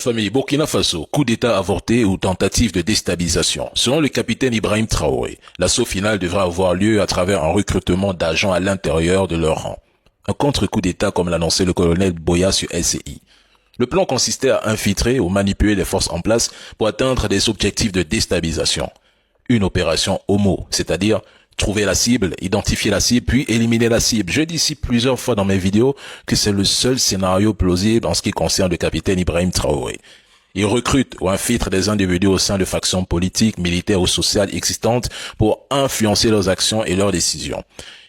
Famille Burkina Faso, coup d'État avorté ou tentative de déstabilisation. Selon le capitaine Ibrahim Traoré, l'assaut final devra avoir lieu à travers un recrutement d'agents à l'intérieur de leur rang. Un contre-coup d'État comme l'annonçait le colonel Boya sur LCI. Le plan consistait à infiltrer ou manipuler les forces en place pour atteindre des objectifs de déstabilisation. Une opération homo, c'est-à-dire trouver la cible, identifier la cible, puis éliminer la cible. Je dis ici plusieurs fois dans mes vidéos que c'est le seul scénario plausible en ce qui concerne le capitaine Ibrahim Traoré. Il recrute ou infiltre des individus au sein de factions politiques, militaires ou sociales existantes pour influencer leurs actions et leurs décisions.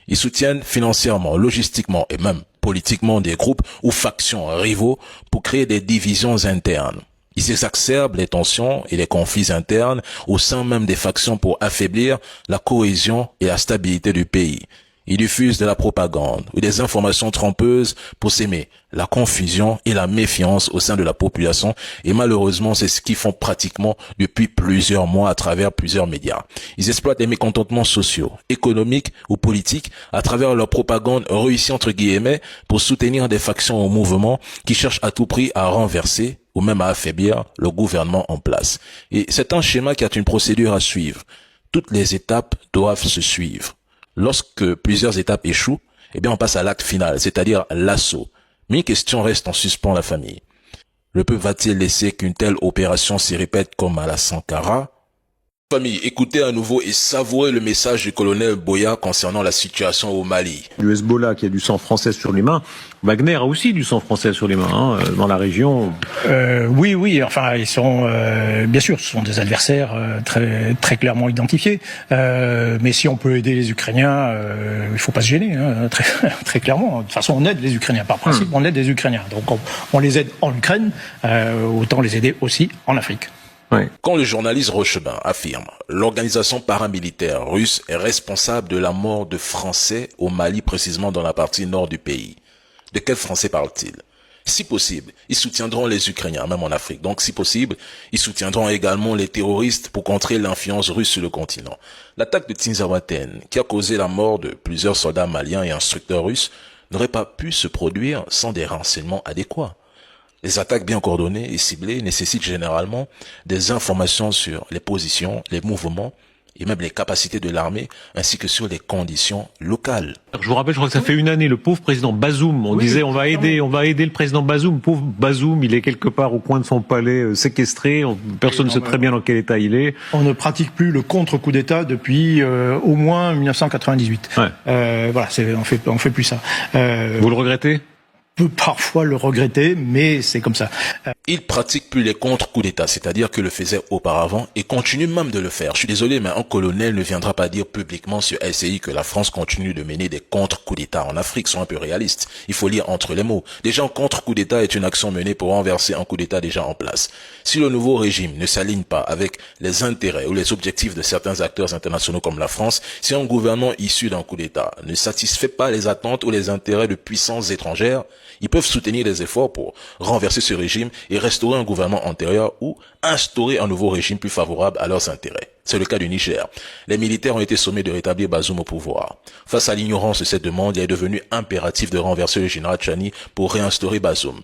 Ils soutiennent financièrement, logistiquement et même politiquement des groupes ou factions rivaux pour créer des divisions internes. Ils exacerbent les tensions et les conflits internes au sein même des factions pour affaiblir la cohésion et la stabilité du pays. Ils diffusent de la propagande ou des informations trompeuses pour s'aimer la confusion et la méfiance au sein de la population et malheureusement c'est ce qu'ils font pratiquement depuis plusieurs mois à travers plusieurs médias. Ils exploitent les mécontentements sociaux, économiques ou politiques à travers leur propagande réussie entre guillemets pour soutenir des factions ou mouvements qui cherchent à tout prix à renverser ou même à affaiblir le gouvernement en place. Et c'est un schéma qui a une procédure à suivre. Toutes les étapes doivent se suivre. Lorsque plusieurs étapes échouent, eh bien on passe à l'acte final, c'est-à-dire l'assaut. Mais une question reste en suspens, la famille. Le peuple va-t-il laisser qu'une telle opération se répète comme à la Sankara? Famille, écoutez à nouveau et savourez le message du colonel Boya concernant la situation au Mali. Le Hezbollah qui a du sang français sur les mains, Wagner a aussi du sang français sur les mains dans la région. Oui, enfin ils sont bien sûr, ce sont des adversaires très clairement identifiés. Mais si on peut aider les Ukrainiens, il faut pas se gêner, très clairement. De toute façon, on aide les Ukrainiens par principe, on aide les Ukrainiens. Donc on les aide en Ukraine, autant les aider aussi en Afrique. Ouais. Quand le journaliste Rochebin affirme « L'organisation paramilitaire russe est responsable de la mort de Français au Mali, précisément dans la partie nord du pays », de quels Français parle-t-il? Si possible, ils soutiendront les Ukrainiens, même en Afrique. Donc, si possible, ils soutiendront également les terroristes pour contrer l'influence russe sur le continent. L'attaque de Tinzaouaten, qui a causé la mort de plusieurs soldats maliens et instructeurs russes, n'aurait pas pu se produire sans des renseignements adéquats. Les attaques bien coordonnées et ciblées nécessitent généralement des informations sur les positions, les mouvements et même les capacités de l'armée, ainsi que sur les conditions locales. Je vous rappelle, je crois que ça fait une année, le pauvre président Bazoum, on disait on va aider le président Bazoum. Pauvre Bazoum, il est quelque part au coin de son palais séquestré, personne ne sait très bien dans quel état il est. On ne pratique plus le contre-coup d'État depuis au moins 1998. Ouais. Voilà, on fait plus ça. Vous le regrettez? Peut parfois le regretter, mais c'est comme ça. Il pratique plus les contre-coups d'État, c'est-à-dire que le faisait auparavant et continue même de le faire. Je suis désolé, mais un colonel ne viendra pas dire publiquement sur LCI que la France continue de mener des contre-coups d'État en Afrique. Soyons un peu réalistes. Il faut lire entre les mots. Déjà, un contre-coup d'État est une action menée pour renverser un coup d'État déjà en place. Si le nouveau régime ne s'aligne pas avec les intérêts ou les objectifs de certains acteurs internationaux comme la France, si un gouvernement issu d'un coup d'État ne satisfait pas les attentes ou les intérêts de puissances étrangères, ils peuvent soutenir les efforts pour renverser ce régime et restaurer un gouvernement antérieur ou instaurer un nouveau régime plus favorable à leurs intérêts. C'est le cas du Niger. Les militaires ont été sommés de rétablir Bazoum au pouvoir. Face à l'ignorance de cette demande, il est devenu impératif de renverser le général Tchani pour réinstaurer Bazoum.